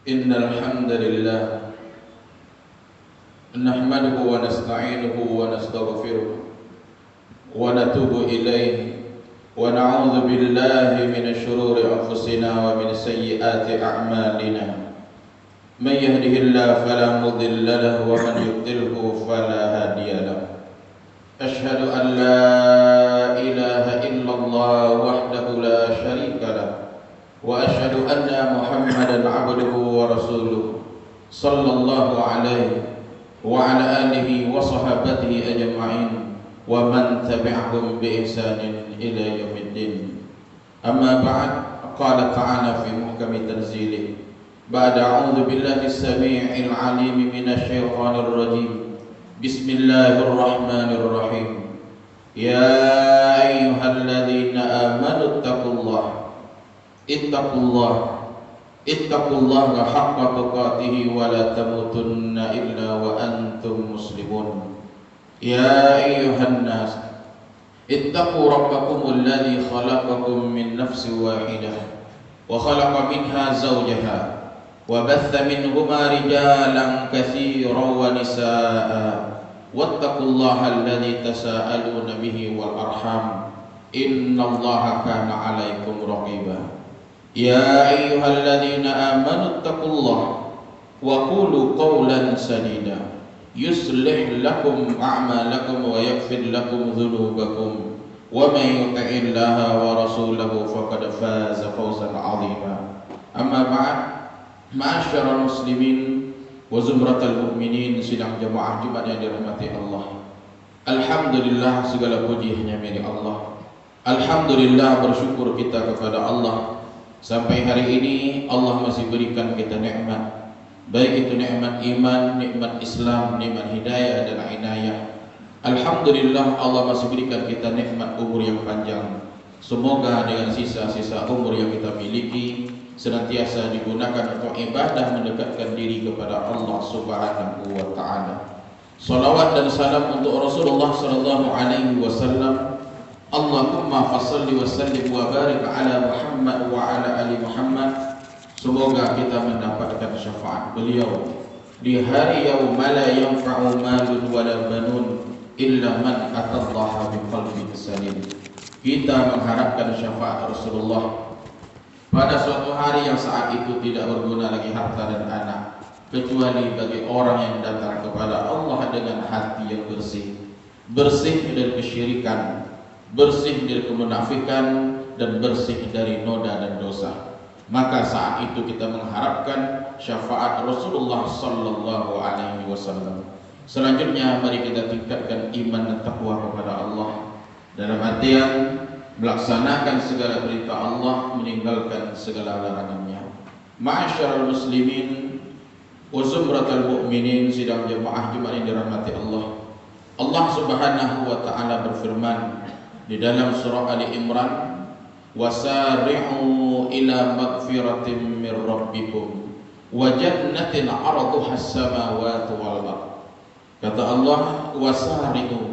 إن الحمد لله نحمده ونستعينه ونستغفره ونتوب إليه ونعوذ بالله من شرور أنفسنا ومن سيئات أعمالنا من يهده الله فلا مضل له ومن يضلله فلا هادي له أشهد أن لا إله إلا الله وحده لا شريك له وأشهد أن محمدا عبده ورسوله صلى الله عليه وعلى آله وصحبه أجمعين ومن تبعهم بإحسان إلى يوم الدين. أما بعد، قال تعالى في محكم تنزيله بعد أعوذ بالله السميع العليم من الشيطان الرجيم بسم الله الرحمن الرحيم يا أيها الذين آمنوا اتقوا الله حق تقاته ولا تموتن إلا وأنتم مسلمون يا أيها الناس اتقوا ربكم الذي خلقكم من نفس واحدة وخلق منها زوجها وبث منهما رجالا كثيرا ونساء واتقوا الله الذي تساءلون به والأرحام إن الله كان عليكم رقيبا يا أيها الذين آمنوا اتقوا الله وقولوا قولا سديدا يصلح لكم أعمالكم ويغفر لكم ذنوبكم ومن يطع الله ورسوله فقد فاز فوزا عظيما. أما بعد، معاشر المسلمين وزمرة المؤمinin, sidang jemaah Jumat yang dirahmati Allah. Alhamdulillah, segala puji hanya milik Allah. Alhamdulillah, bersyukur kita kepada Allah sampai hari ini Allah masih berikan kita nikmat, baik itu nikmat iman, nikmat Islam, nikmat hidayah dan inayah. Alhamdulillah, Allah masih berikan kita nikmat umur yang panjang. Semoga dengan sisa-sisa umur yang kita miliki senantiasa digunakan untuk ibadah mendekatkan diri kepada Allah Subhanahu wa taala. Salawat dan salam untuk Rasulullah sallallahu alaihi wasallam. Allahumma fashalli wa sallim wa barik ala Muhammad wa ala ali Muhammad. Semoga kita mendapatkan syafaat beliau di hari yauma la yanfa'u malun wala banun illa man atallaha biqalbin salim. Kita mengharapkan syafaat Rasulullah pada suatu hari yang saat itu tidak berguna lagi harta dan anak, kecuali bagi orang yang datang kepada Allah dengan hati yang bersih, bersih dari kesyirikan, bersih dari kemunafikan, dan bersih dari noda dan dosa. Maka saat itu kita mengharapkan syafaat Rasulullah sallallahu alaihi wasallam. Selanjutnya mari kita tingkatkan iman dan takwa kepada Allah dalam artian melaksanakan segala perintah Allah, meninggalkan segala larangannya. Ma'asyiral muslimin wa zumratal mu'minin, sidang jemaah Jumat yang dirahmati Allah. Allah Subhanahu wa taala berfirman di dalam surah Ali Imran, wasari'u ila magfiratin min rabbikum wa jannatin 'arduha as-samawati wal ardh. Kata Allah, wasari'u,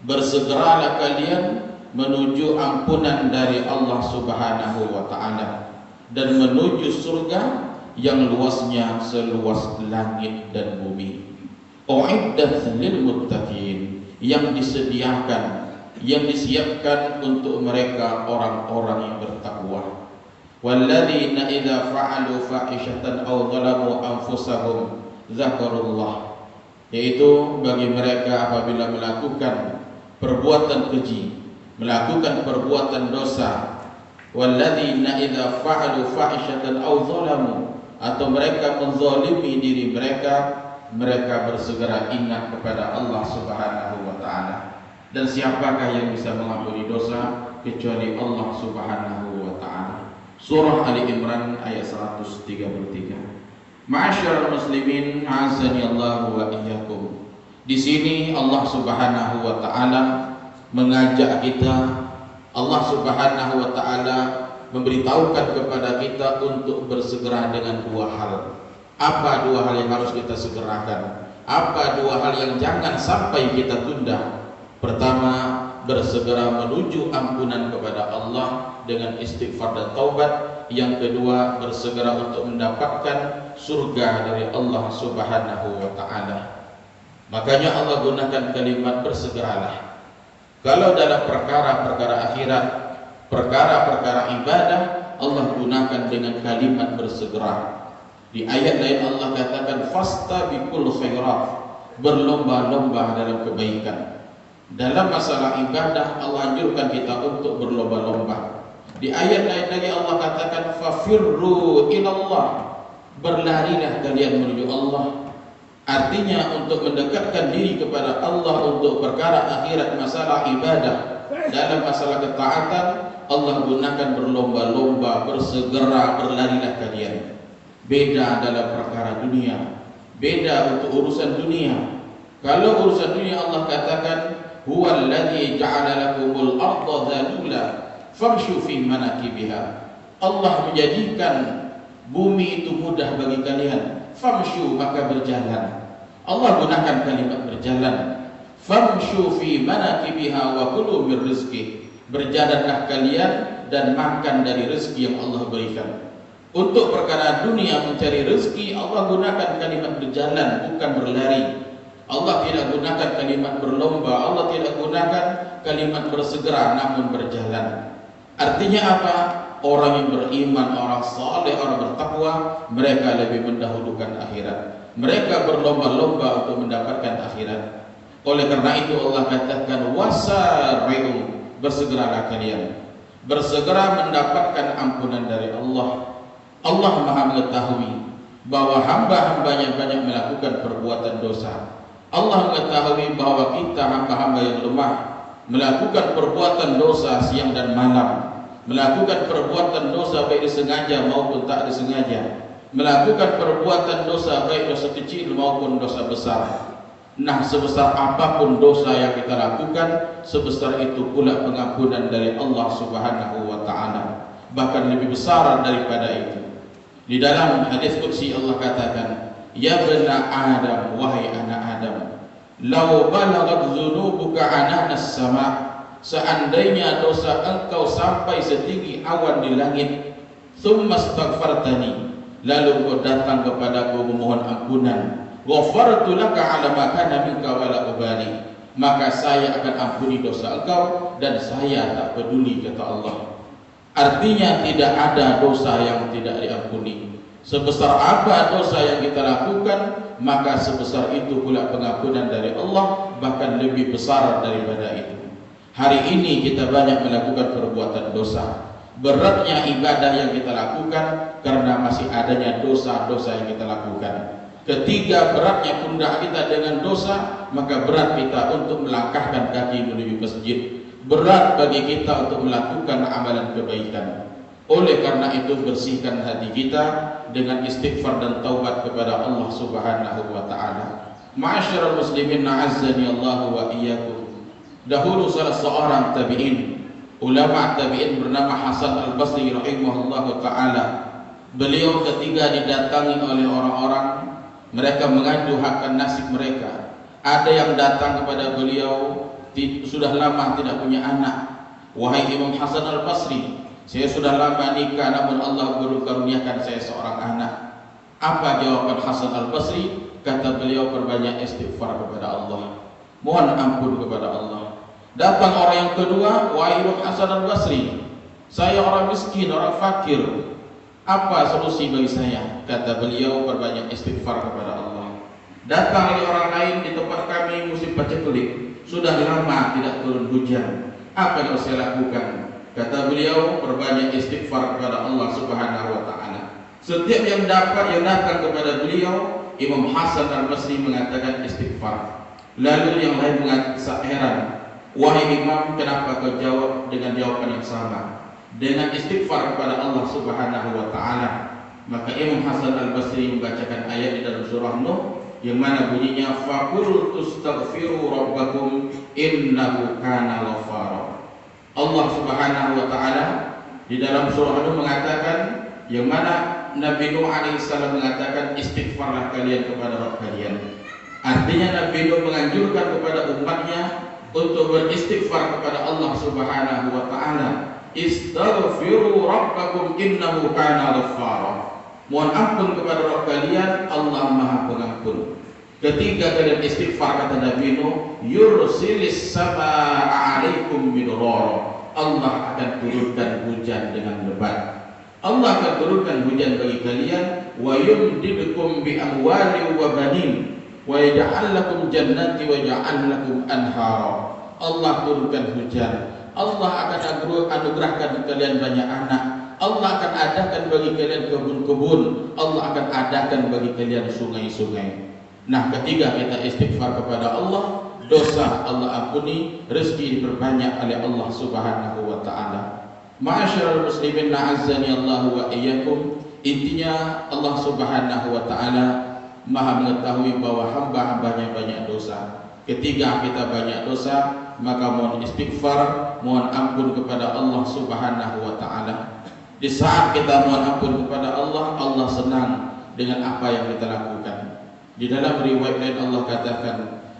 bersegeralah kalian menuju ampunan dari Allah Subhanahu wa taala dan menuju surga yang luasnya seluas langit dan bumi. Uiddat lil muttaqin, yang disediakan, yang disiapkan untuk mereka orang-orang yang bertakwa. Walladzina idza fa'alu fahishatan aw zalamu anfusahum dzakarullah, yaitu bagi mereka apabila melakukan perbuatan keji, melakukan perbuatan dosa. Walladzina idza fa'alu fahishatan aw zalamu, atau mereka menzalimi diri mereka, mereka bersegera ingat kepada Allah Subhanahu wa taala. Dan siapakah yang bisa mengampuni dosa kecuali Allah Subhanahu wa taala. Surah Ali Imran ayat 133. Ma'asyiral muslimin, azani Allah wa iyyakum. Di sini Allah Subhanahu wa taala mengajak kita, Allah Subhanahu wa taala memberitahukan kepada kita untuk bersegera dengan dua hal. Apa dua hal yang harus kita segerakan? Apa dua hal yang jangan sampai kita tunda? Pertama, bersegera menuju ampunan kepada Allah dengan istighfar dan taubat. Yang kedua, bersegera untuk mendapatkan surga dari Allah Subhanahu wa ta'ala. Makanya Allah gunakan kalimat bersegeralah. Kalau dalam perkara-perkara akhirat, perkara-perkara ibadah, Allah gunakan dengan kalimat bersegera. Di ayat lain Allah katakan fastabiqul khairat, berlomba-lomba dalam kebaikan. Dalam masalah ibadah Allah anjurkan kita untuk berlomba-lomba. Di ayat lain lagi Allah katakan fafirru ilallah, berlarilah kalian menuju Allah. Artinya untuk mendekatkan diri kepada Allah untuk perkara akhirat, masalah ibadah, dalam masalah ketaatan, Allah gunakan berlomba-lomba, bersegera, berlarilah kalian. Beda dalam perkara dunia, beda untuk urusan dunia. Kalau urusan dunia Allah katakan huwallazi ja'ala lakumul arda dzalula famshu fi manakibiha. Allah menjadikan bumi itu mudah bagi kalian. Famshu, maka berjalan. Allah gunakan kalimat berjalan. Famshu fi manakibiha wa kulu min rizqi. Berjalanlah kalian dan makan dari rezeki yang Allah berikan. Untuk perkara dunia mencari rezeki, Allah gunakan kalimat berjalan, bukan berlari. Allah tidak gunakan kalimat berlomba, Allah tidak gunakan kalimat bersegera, namun berjalan. Artinya apa? Orang yang beriman, orang saleh, orang bertakwa, mereka lebih mendahulukan akhirat. Mereka berlomba-lomba untuk mendapatkan akhirat. Oleh karena itu Allah katakan wasari'u, bersegeralah kalian. Bersegera mendapatkan ampunan dari Allah. Allah Maha mengetahui bahwa hamba-hambanya banyak melakukan perbuatan dosa. Allah mengetahui bahwa kita hamba-hamba yang lemah, melakukan perbuatan dosa siang dan malam, melakukan perbuatan dosa baik disengaja maupun tak disengaja, melakukan perbuatan dosa baik dosa kecil maupun dosa besar. Nah, sebesar apapun dosa yang kita lakukan, sebesar itu pula pengampunan dari Allah Subhanahu wa ta'ala, bahkan lebih besar daripada itu. Di dalam hadis qudsi Allah katakan, ya bani Adam, wahai anak Adam, law balagat dzunubuka ananas sama, seandainya dosa engkau sampai setinggi awan di langit, thumma astaghfartani, lalu kau datang kepadaku memohon ampunan, ghafartu laka ala ma kana minka wala ubali, maka saya akan ampuni dosa engkau dan saya tak peduli, kata Allah. Artinya tidak ada dosa yang tidak diampuni. Sebesar apa dosa yang kita lakukan, maka sebesar itu pula pengampunan dari Allah, bahkan lebih besar daripada itu. Hari ini kita banyak melakukan perbuatan dosa. Beratnya ibadah yang kita lakukan karena masih adanya dosa-dosa yang kita lakukan. Ketiga, beratnya pundak kita dengan dosa, maka berat kita untuk melangkahkan kaki menuju masjid. Berat bagi kita untuk melakukan amalan kebaikan. Oleh karena itu bersihkan hati kita dengan istighfar dan taubat kepada Allah Subhanahu wa ta'ala. Ma'asyiral muslimin na'azzani Allah wa iyyakum. Dahulu salah seorang tabi'in, ulama tabi'in bernama Hasan al-Basri rahimahullahu ta'ala. Beliau ketika didatangi oleh orang-orang, mereka mengaduhkan nasib mereka. Ada yang datang kepada beliau sudah lama tidak punya anak. Wahai Imam Hasan al-Basri, saya sudah lama nikah namun Allah baru karuniakan saya seorang anak. Apa jawaban Hasan al-Basri? Kata beliau, perbanyak istighfar kepada Allah, mohon ampun kepada Allah. Datang orang yang kedua, wahai Imam Hasan al-Basri, saya orang miskin, orang fakir, apa solusi bagi saya? Kata beliau, perbanyak istighfar kepada Allah. Datang lagi orang lain, di tempat kami musim paceklik, sudah lama tidak turun hujan, apa yang harus saya lakukan? Kata beliau, perbanyak istighfar kepada Allah Subhanahu wa ta'ala. Setiap yang datang kepada beliau, Imam Hasan al-Basri mengatakan istighfar. Lalu yang lain mengatakan heran, wahai Imam, kenapa kau jawab dengan jawaban yang sama, dengan istighfar kepada Allah Subhanahu wa ta'ala? Maka Imam Hasan al-Basri membacakan ayat di dalam surah Nuh yang mana bunyinya faqul tustaghfiru rabbakum innahu kana ghaffara. Allah Subhanahu wa ta'ala di dalam surah Nuh mengatakan, yang mana Nabi Nuh alaihissalam mengatakan istighfarlah kalian kepada Rabb kalian. Artinya Nabi Nuh menganjurkan kepada umatnya untuk beristighfar kepada Allah Subhanahu wa taala. Istaghfiru rabbakum innahu kana ghaffara. Mohon ampun kepada Rabb kalian, Allah Maha Pengampun. Ketika kalian istighfar, kata Nabi Nuh, yursilis samaa 'alaikum midrara. Allah akan turunkan hujan dengan lebat. Allah akan turunkan hujan bagi kalian, wa yumdidukum bi amwali wa banin, wa yaj'al lakum jannati wa yaj'al lakum anhara. Allah turunkan hujan. Allah akan anugerahkan kalian banyak anak. Allah akan adakan bagi kalian kebun-kebun. Allah akan adakan bagi kalian sungai-sungai. Nah, ketika kita istighfar kepada Allah, dosa Allah ampuni, rezeki diperbanyak oleh Allah Subhanahu wa taala. Ma'asyiral muslimin na'azzani Allah wa iyyakum. Intinya Allah Subhanahu wa taala Maha mengetahui bahwa hamba-hambanya banyak dosa. Ketika kita banyak dosa, maka mohon istighfar, mohon ampun kepada Allah Subhanahu wa taala. Di saat kita mohon ampun kepada Allah, Allah senang dengan apa yang kita lakukan. Di dalam riwayat lain Allah katakan,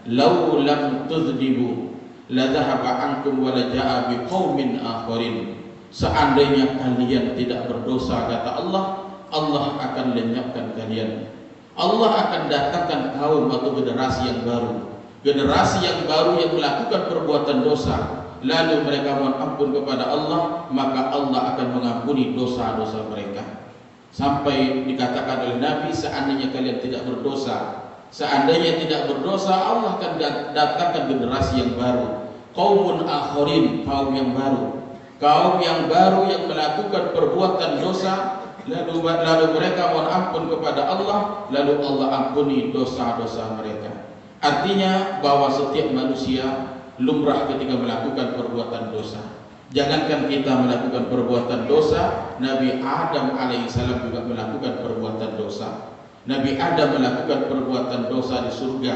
"Lau lam tudznibu la dhahaba ankum wa la jaa biqaumin akharin." Seandainya kalian tidak berdosa, kata Allah, Allah akan lenyapkan kalian. Allah akan datangkan kaum atau generasi yang baru. Generasi yang baru yang melakukan perbuatan dosa, lalu mereka mohon ampun kepada Allah, maka Allah akan mengampuni dosa-dosa mereka. Sampai dikatakan oleh Nabi, seandainya kalian tidak berdosa, seandainya tidak berdosa, Allah akan datangkan generasi yang baru, qaumun akharin, kaum yang baru. Kaum yang baru yang melakukan perbuatan dosa, lalu mereka mohon ampun kepada Allah, lalu Allah ampuni dosa-dosa mereka. Artinya bahwa setiap manusia lumrah ketika melakukan perbuatan dosa. Jangankan kita melakukan perbuatan dosa, Nabi Adam alaihissalam juga melakukan perbuatan dosa. Nabi Adam melakukan perbuatan dosa di surga.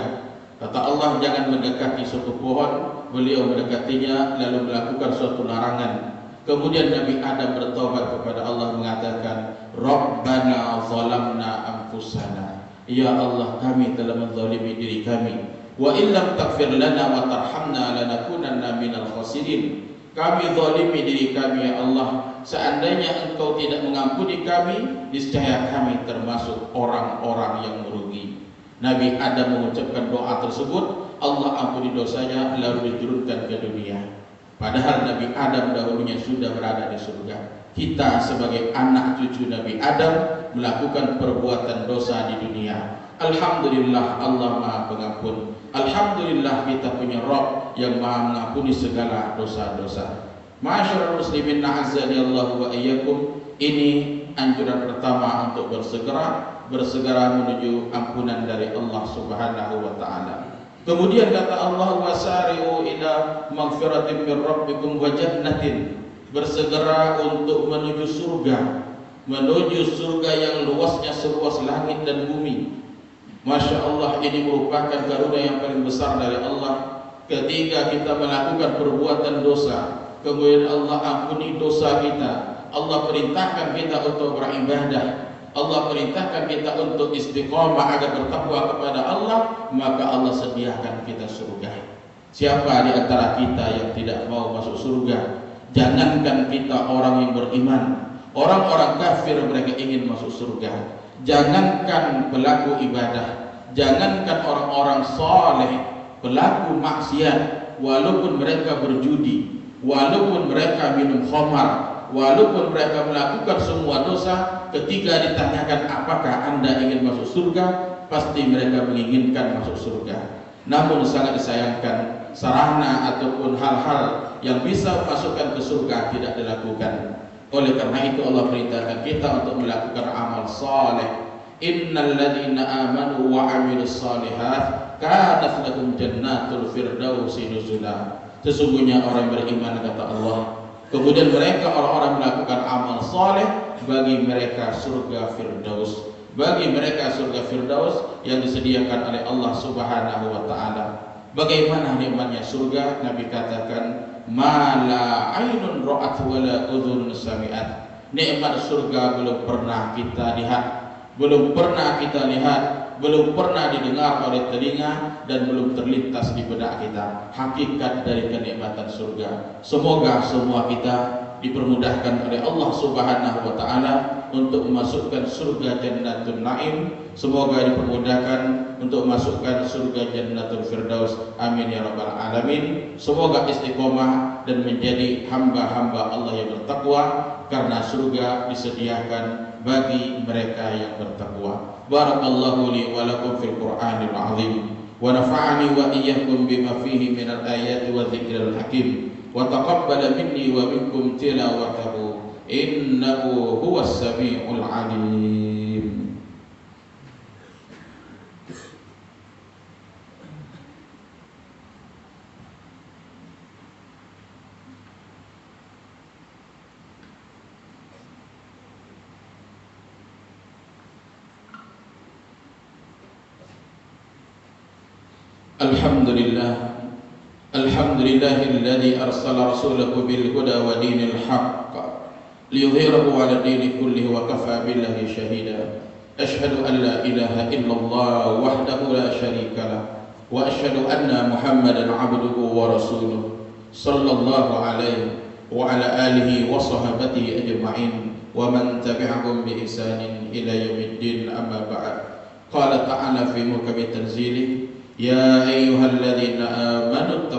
Kata Allah, jangan mendekati suatu pohon. Beliau mendekatinya lalu melakukan suatu larangan. Kemudian Nabi Adam bertobat kepada Allah, mengatakan, Rabbana zalamna anfusana. Ya Allah, kami telah menzalimi diri kami. Wa illam taghfir lana wa tarhamna lanakunanna minal khasirin. Kami zalimi diri kami, ya Allah. Seandainya Engkau tidak mengampuni kami, niscaya kami termasuk orang-orang yang merugi. Nabi Adam mengucapkan doa tersebut, Allah ampuni dosanya, lalu diturunkan ke dunia. Padahal Nabi Adam dahulunya sudah berada di surga. Kita sebagai anak cucu Nabi Adam melakukan perbuatan dosa di dunia. Alhamdulillah Allah Maha Pengampun. Alhamdulillah kita punya Rabb yang Maha mengampuni segala dosa-dosa. Ma'asyiral muslimin na'azzani Allah wa iyyakum. Ini anjuran pertama untuk bersegera menuju ampunan dari Allah Subhanahu wa taala. Kemudian kata Allah, wasari'u ila maghfiratin min rabbikum wa jannatin. Bersegera untuk menuju surga. Menuju surga yang luasnya seluas langit dan bumi. Masya Allah, ini merupakan karunia yang paling besar dari Allah. Ketika kita melakukan perbuatan dosa, kemudian Allah ampuni dosa kita. Allah perintahkan kita untuk beribadah. Allah perintahkan kita untuk istiqomah agar bertakwa kepada Allah, maka Allah sediakan kita surga. Siapa di antara kita yang tidak mau masuk surga? Jangankan kita orang yang beriman, orang-orang kafir mereka ingin masuk surga. Jangankan pelaku ibadah, jangankan orang-orang saleh, pelaku maksiat, walaupun mereka berjudi, walaupun mereka minum khamar, walaupun mereka melakukan semua dosa, ketika ditanyakan apakah Anda ingin masuk surga, pasti mereka menginginkan masuk surga. Namun sangat disayangkan, sarana ataupun hal-hal yang bisa masukkan ke surga tidak dilakukan. Oleh karena itu Allah perintahkan kita untuk melakukan amal saleh. Innal ladzina amanu wa 'amilus shalihat kanat lahum jannatul firdausi nuzula. Sesungguhnya orang beriman, kata Allah, kemudian mereka orang-orang melakukan amal saleh, bagi mereka surga firdaus. Bagi mereka surga firdaus yang disediakan oleh Allah Subhanahu wa taala. Bagaimana nikmatnya surga? Nabi katakan, ma la ainun ra'at wa la udhun sami'at. Nikmat surga belum pernah kita lihat, belum pernah kita lihat, belum pernah didengar oleh telinga, dan belum terlintas di benak kita hakikat dari kenikmatan surga. Semoga semua kita dipermudahkan oleh Allah Subhanahu wa taala untuk memasukkan surga Jannatul Naim. Semoga dipermudahkan untuk masukkan surga Jannatul Firdaus. Amin ya rabbal alamin. Semoga istiqomah dan menjadi hamba-hamba Allah yang bertakwa, karena surga disediakan bagi mereka yang bertakwa. Barakallahu li wa lakum fil Qur'anil azim, wa nafa'ani wa iyyakum bima fihi minal ayati wa dzikril hakim, wa taqabbala minni wa minkum tilawatahu innahu huwas samiul alim. Alhamdulillah, alhamdulillahilladzi arsala rasulahu bil huda wa dinil haqq liyudhhirahu 'ala dini kullihi wa kafa billahi shahida. Asyhadu an la ilaha illallah wahdahu la syarika lah, wa asyhadu anna Muhammadan 'abduhu wa rasuluh sallallahu alaihi wa ala alihi wa sahbihi ajma'in wa man tabi'ahum bi ihsanin ila yaumiddin. Amma ba'd. Qala ta'ala fi muhkami tanzilih: Ya ayyuhalladzina amanu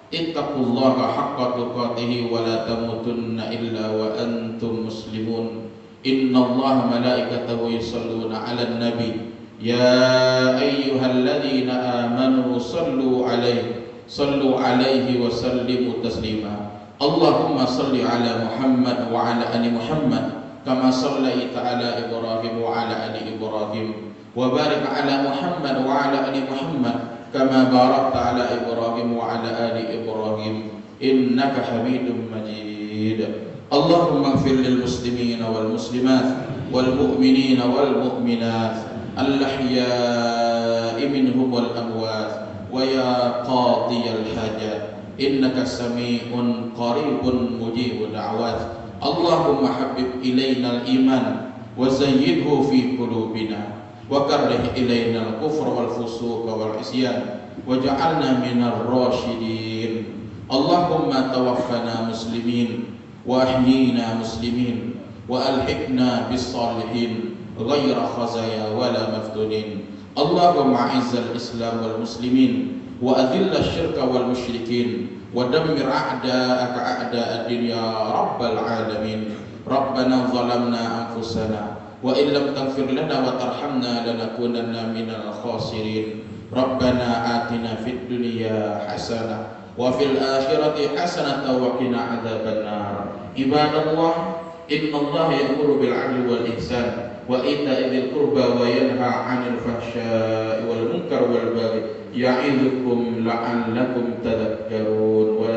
ittaqullaha haqqa tuqatih wa la tamutunna illa wa antum muslimun. Innallaha malaikatahu yusholluna 'alan nabi. Ya ayyuhalladzina amanu sallu 'alaihi wa sallimu taslima. Allahumma salli 'ala Muhammad wa 'ala ali Muhammad kama shallaita 'ala Ibrahim wa 'ala ali Ibrahim, wa barik ala Muhammad wa ala ali Muhammad kama barakta ala Ibrahim wa ala ali Ibrahim innaka Hamidum Majid. Allahumma ighfir lil muslimin wal muslimat wal mu'minin wal mu'minat al-ahya'i minhum wal amwat, wa ya qadiyal hajat innaka sami'un qaribun mujibud da'wat. Allahumma habbib ilaina al-iman wa zayyidhu fi qulubina wa karrih ilaina al-kufra wal fusuqa wal isyan waj'alna minar rasyidin. Allahumma tawaffana muslimin wa ahyina muslimin wa alhiqna bis salihin ghayra khazaya wala maftunin. Allahumma a'izzal islam wal muslimin wa adhilla syirka wal musyrikin wa dammir a'da'aka a'da'ad-din ya rabbal alamin. Rabbana zalamna anfusana wa in lam taghfir lana wa tarhamna lanakunanna minal khasirin. Rabbana atina fid dunya hasanah wa fil akhirati hasanah wa qina adzabannar. Ibadallah, innallaha ya'muru bil 'adli wal ihsan wa ita'i dzil qurba wa yanha 'anil fahsya'i wal munkar wal baghi ya'idzukum la'allakum tadhakkarun. Wa